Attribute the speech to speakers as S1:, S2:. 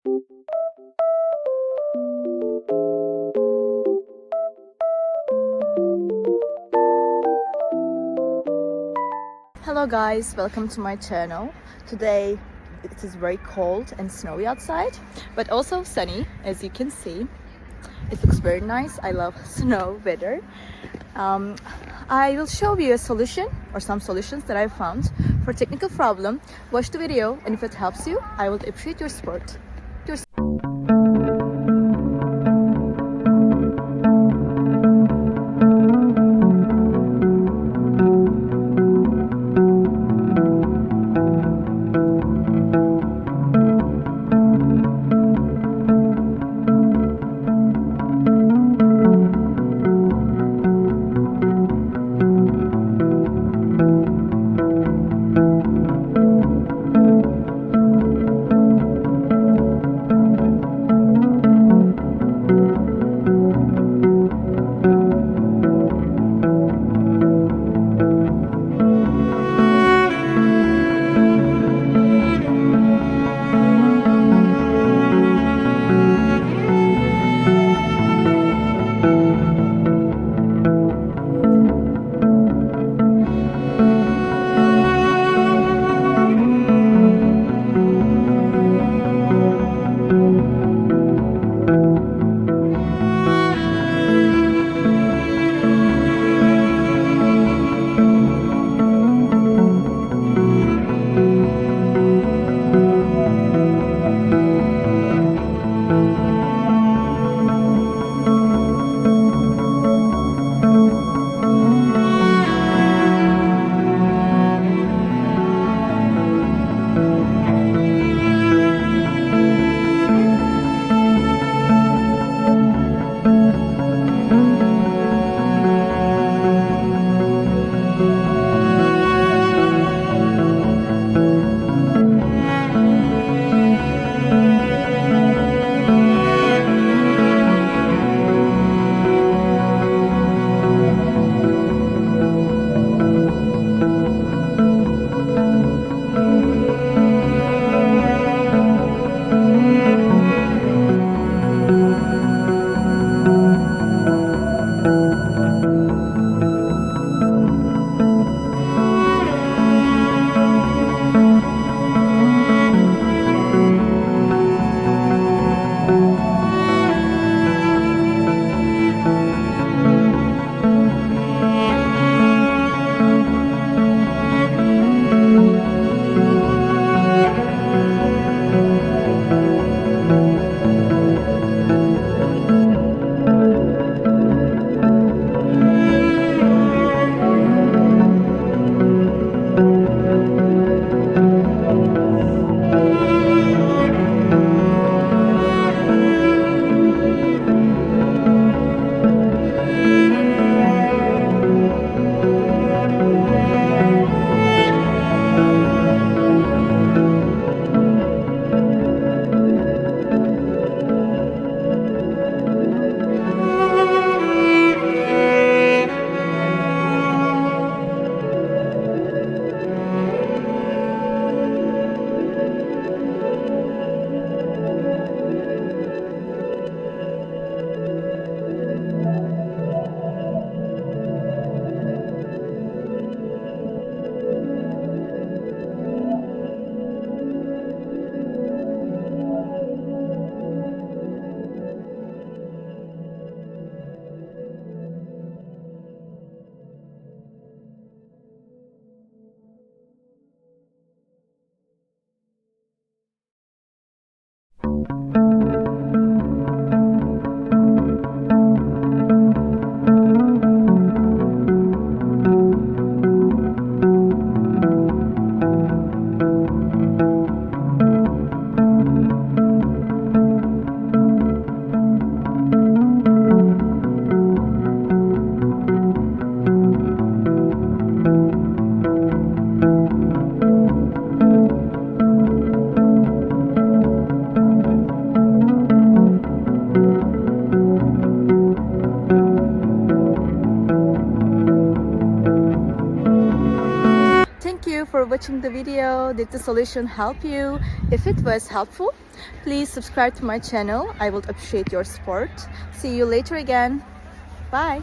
S1: Hello guys, welcome to my channel. Today it is very cold and snowy outside, but also sunny, as you can see. It looks very nice. I love snow weather. I will show you a solution or some solutions that I found for technical problem. Watch the video, and if it helps you, I would appreciate your support. watching the video. Did the solution help you? If it was helpful, please subscribe to my channel. I would appreciate your support. See you later again. Bye.